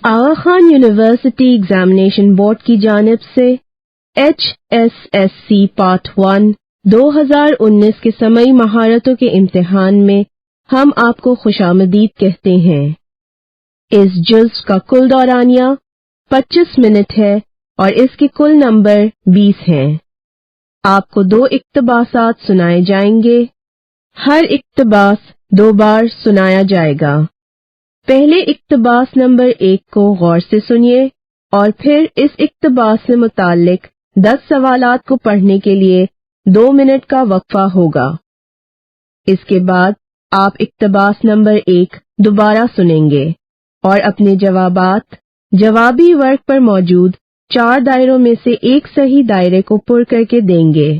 آغا Khan university examination board کی جانب سے HSSC پارٹ 1 2019 کے سمعی مہارتوں کے امتحان میں ہم آپ کو خوش آمدید کہتے ہیں۔ اس جزو کا کل دورانیہ 25 منٹ ہے اور اس کے کل نمبر 20 ہیں۔ آپ کو 2 اقتباسات سنائے جائیں گے۔ ہر اقتباس 2 بار سنایا جائے گا۔ پہلے اقتباس نمبر 1 کو غور سے سنیے اور پھر اس اقتباس سے متعلق 10 سوالات کو پڑھنے کے لیے 2 منٹ کا وقفہ ہوگا۔ اس کے بعد آپ اقتباس نمبر 1 دوبارہ سنیں گے اور اپنے جوابات جوابی ورق پر موجود 4 دائروں میں سے ایک صحیح دائرے کو پر کر کے دیں گے۔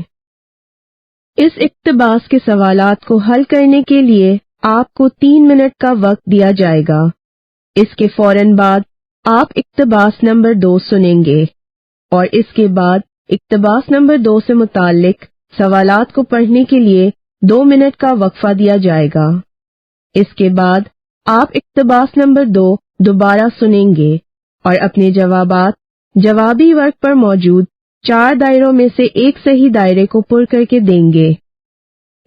اس اقتباس کے سوالات کو حل کرنے کے لیے آپ کو 3 منٹ کا وقت دیا جائے گا۔ اس کے فوراً بعد آپ اقتباس نمبر 2 سنیں گے اور اس کے بعد اقتباس نمبر 2 سے متعلق سوالات کو پڑھنے کے لیے 2 منٹ کا وقفہ دیا جائے گا۔ اس کے بعد آپ اقتباس نمبر 2 دوبارہ سنیں گے اور اپنے جوابات جوابی ورق پر موجود 4 دائروں میں سے ایک صحیح دائرے کو پر کر کے دیں گے۔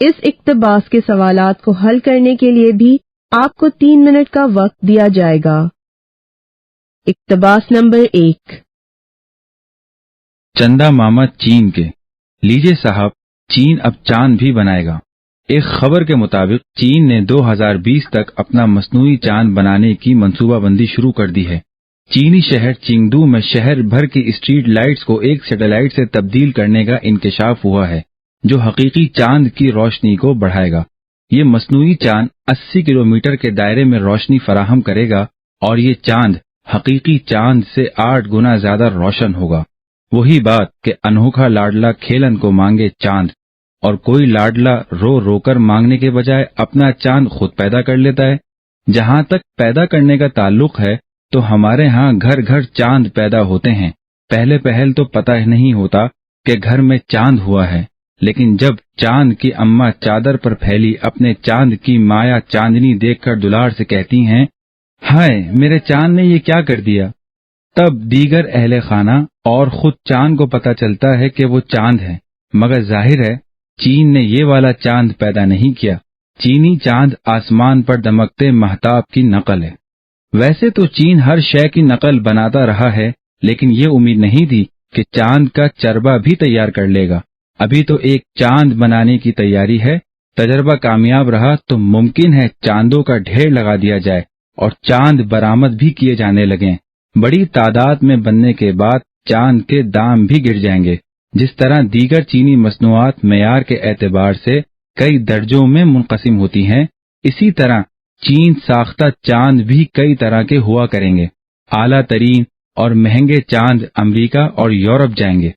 اس اقتباس کے سوالات کو حل کرنے کے لیے بھی آپ کو 3 منٹ کا وقت دیا جائے گا۔ اقتباس نمبر 1۔ چندا ماما چین کے۔ لیجئے صاحب، چین اب چاند بھی بنائے گا۔ ایک خبر کے مطابق چین نے 2020 تک اپنا مصنوعی چاند بنانے کی منصوبہ بندی شروع کر دی ہے۔ چینی شہر چنگدو میں شہر بھر کی اسٹریٹ لائٹس کو ایک سیٹلائٹ سے تبدیل کرنے کا انکشاف ہوا ہے، جو حقیقی چاند کی روشنی کو بڑھائے گا۔ یہ مصنوعی چاند 80 کلومیٹر کے دائرے میں روشنی فراہم کرے گا اور یہ چاند حقیقی چاند سے 8 گنا زیادہ روشن ہوگا۔ وہی بات کہ انوکھا لاڈلا کھیلن کو مانگے چاند، اور کوئی لاڈلا رو رو کر مانگنے کے بجائے اپنا چاند خود پیدا کر لیتا ہے۔ جہاں تک پیدا کرنے کا تعلق ہے تو ہمارے ہاں گھر گھر چاند پیدا ہوتے ہیں۔ پہل تو پتہ نہیں ہوتا کہ گھر میں چاند ہوا ہے، لیکن جب چاند کی اماں چادر پر پھیلی اپنے چاند کی مایا چاندنی دیکھ کر دلار سے کہتی ہیں، ہائے میرے چاند نے یہ کیا کر دیا، تب دیگر اہل خانہ اور خود چاند کو پتہ چلتا ہے کہ وہ چاند ہے۔ مگر ظاہر ہے چین نے یہ والا چاند پیدا نہیں کیا۔ چینی چاند آسمان پر دمکتے مہتاب کی نقل ہے۔ ویسے تو چین ہر شے کی نقل بناتا رہا ہے، لیکن یہ امید نہیں تھی کہ چاند کا چربا بھی تیار کر لے گا۔ ابھی تو ایک چاند بنانے کی تیاری ہے، تجربہ کامیاب رہا تو ممکن ہے چاندوں کا ڈھیر لگا دیا جائے اور چاند برآمد بھی کیے جانے لگیں۔ بڑی تعداد میں بننے کے بعد چاند کے دام بھی گر جائیں گے۔ جس طرح دیگر چینی مصنوعات معیار کے اعتبار سے کئی درجوں میں منقسم ہوتی ہیں، اسی طرح چین ساختہ چاند بھی کئی طرح کے ہوا کریں گے۔ اعلیٰ ترین اور مہنگے چاند امریکہ اور یورپ جائیں گے۔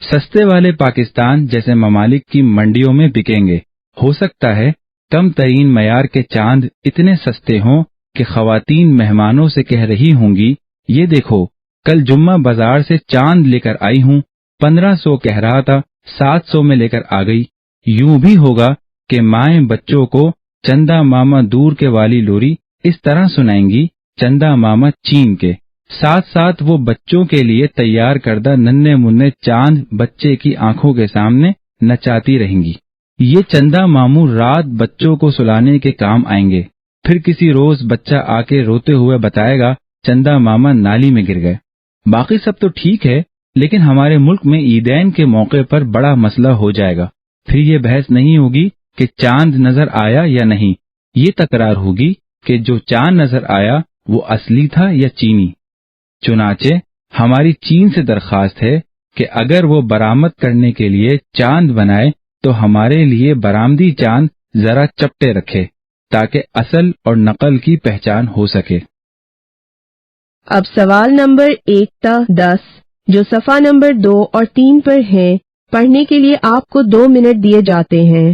سستے والے پاکستان جیسے ممالک کی منڈیوں میں بکیں گے۔ ہو سکتا ہے کم ترین معیار کے چاند اتنے سستے ہوں کہ خواتین مہمانوں سے کہہ رہی ہوں گی، یہ دیکھو کل جمعہ بازار سے چاند لے کر آئی ہوں، 1500 کہہ رہا تھا، 700 میں لے کر آ گئی۔ یوں بھی ہوگا کہ مائیں بچوں کو چندا ماما دور کے والی لوری اس طرح سنائیں گی، چندا ماما چین کے، ساتھ ساتھ وہ بچوں کے لیے تیار کردہ ننھے منھے چاند بچے کی آنکھوں کے سامنے نچاتی رہیں گی۔ یہ چندا ماموں رات بچوں کو سلانے کے کام آئیں گے۔ پھر کسی روز بچہ آ کے روتے ہوئے بتائے گا چندا ماما نالی میں گر گئے۔ باقی سب تو ٹھیک ہے، لیکن ہمارے ملک میں عیدین کے موقع پر بڑا مسئلہ ہو جائے گا۔ پھر یہ بحث نہیں ہوگی کہ چاند نظر آیا یا نہیں، یہ تکرار ہوگی کہ جو چاند نظر آیا وہ اصلی تھا یا چینی۔ چنانچہ ہماری چین سے درخواست ہے کہ اگر وہ برآمد کرنے کے لیے چاند بنائے تو ہمارے لیے برآمدی چاند ذرا چپٹے رکھے تاکہ اصل اور نقل کی پہچان ہو سکے۔ اب سوال نمبر 1 تا 10 جو صفحہ نمبر 2 اور 3 پر ہیں، پڑھنے کے لیے آپ کو 2 منٹ دیے جاتے ہیں۔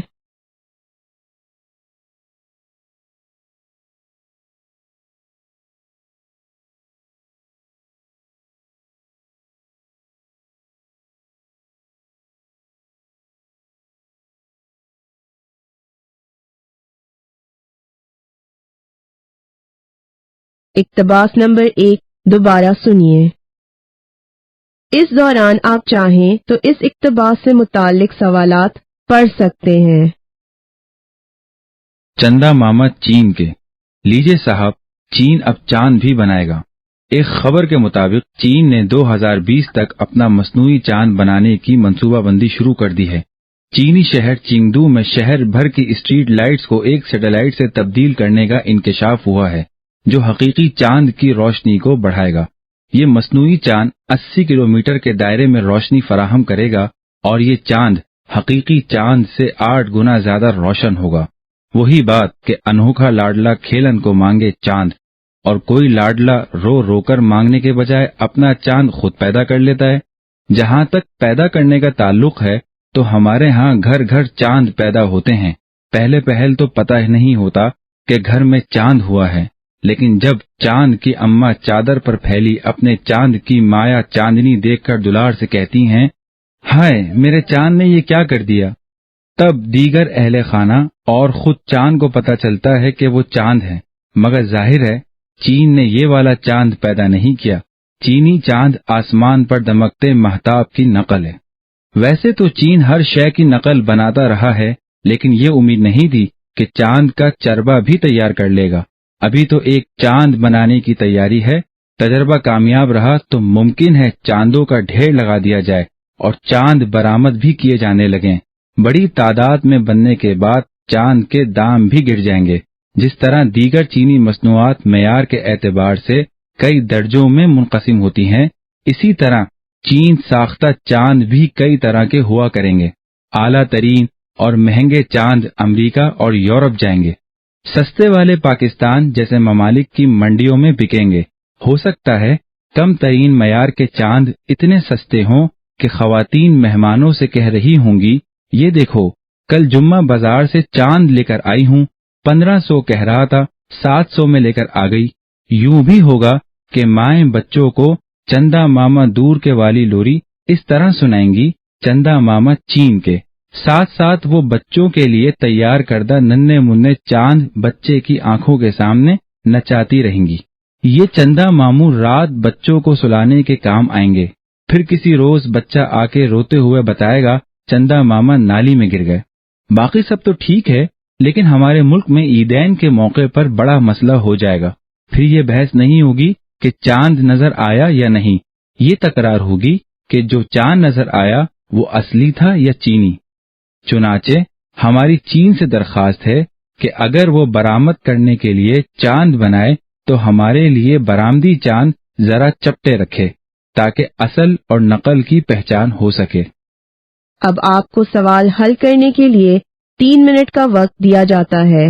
اقتباس نمبر 1 دوبارہ سنیے۔ اس دوران آپ چاہیں تو اس اقتباس سے متعلق سوالات پڑھ سکتے ہیں۔ چندا ماما چین کے، لیجئے صاحب چین اب چاند بھی بنائے گا۔ ایک خبر کے مطابق چین نے 2020 تک اپنا مصنوعی چاند بنانے کی منصوبہ بندی شروع کر دی ہے۔ چینی شہر چنگدو میں شہر بھر کی اسٹریٹ لائٹس کو ایک سیٹلائٹ سے تبدیل کرنے کا انکشاف ہوا ہے، جو حقیقی چاند کی روشنی کو بڑھائے گا۔ یہ مصنوعی چاند 80 کلومیٹر کے دائرے میں روشنی فراہم کرے گا اور یہ چاند حقیقی چاند سے 8 گنا زیادہ روشن ہوگا۔ وہی بات کہ انوکھا لاڈلا کھیلن کو مانگے چاند، اور کوئی لاڈلا رو رو کر مانگنے کے بجائے اپنا چاند خود پیدا کر لیتا ہے۔ جہاں تک پیدا کرنے کا تعلق ہے تو ہمارے ہاں گھر گھر چاند پیدا ہوتے ہیں۔ پہل تو پتہ ہی نہیں ہوتا کہ گھر میں چاند ہوا ہے، لیکن جب چاند کی اماں چادر پر پھیلی اپنے چاند کی مایا چاندنی دیکھ کر دلار سے کہتی ہیں، ہائے میرے چاند نے یہ کیا کر دیا، تب دیگر اہل خانہ اور خود چاند کو پتہ چلتا ہے کہ وہ چاند ہے۔ مگر ظاہر ہے چین نے یہ والا چاند پیدا نہیں کیا۔ چینی چاند آسمان پر دمکتے مہتاب کی نقل ہے۔ ویسے تو چین ہر شے کی نقل بناتا رہا ہے، لیکن یہ امید نہیں تھی کہ چاند کا چربا بھی تیار کر لے گا۔ ابھی تو ایک چاند بنانے کی تیاری ہے، تجربہ کامیاب رہا تو ممکن ہے چاندوں کا ڈھیر لگا دیا جائے اور چاند برآمد بھی کیے جانے لگیں۔ بڑی تعداد میں بننے کے بعد چاند کے دام بھی گر جائیں گے۔ جس طرح دیگر چینی مصنوعات معیار کے اعتبار سے کئی درجوں میں منقسم ہوتی ہیں، اسی طرح چین ساختہ چاند بھی کئی طرح کے ہوا کریں گے۔ اعلیٰ ترین اور مہنگے چاند امریکہ اور یورپ جائیں گے، سستے والے پاکستان جیسے ممالک کی منڈیوں میں بکیں گے۔ ہو سکتا ہے کم ترین معیار کے چاند اتنے سستے ہوں کہ خواتین مہمانوں سے کہہ رہی ہوں گی، یہ دیکھو کل جمعہ بازار سے چاند لے کر آئی ہوں، 1500 کہہ رہا تھا، 700 میں لے کر آ گئی۔ یوں بھی ہوگا کہ مائیں بچوں کو چندا ماما دور کے والی لوری اس طرح سنائیں گی، چندا ماما چین کے، ساتھ ساتھ وہ بچوں کے لیے تیار کردہ ننھے منھے چاند بچے کی آنکھوں کے سامنے نچاتی رہیں گی۔ یہ چندا ماموں رات بچوں کو سلانے کے کام آئیں گے۔ پھر کسی روز بچہ آ کے روتے ہوئے بتائے گا چندا ماما نالی میں گر گئے۔ باقی سب تو ٹھیک ہے، لیکن ہمارے ملک میں عیدین کے موقع پر بڑا مسئلہ ہو جائے گا۔ پھر یہ بحث نہیں ہوگی کہ چاند نظر آیا یا نہیں، یہ تکرار ہوگی کہ جو چاند نظر آیا وہ اصلی تھا یا چینی۔ چنانچہ ہماری چین سے درخواست ہے کہ اگر وہ برآمد کرنے کے لیے چاند بنائے تو ہمارے لیے برآمدی چاند ذرا چپٹے رکھے تاکہ اصل اور نقل کی پہچان ہو سکے۔ اب آپ کو سوال حل کرنے کے لیے 3 منٹ کا وقت دیا جاتا ہے۔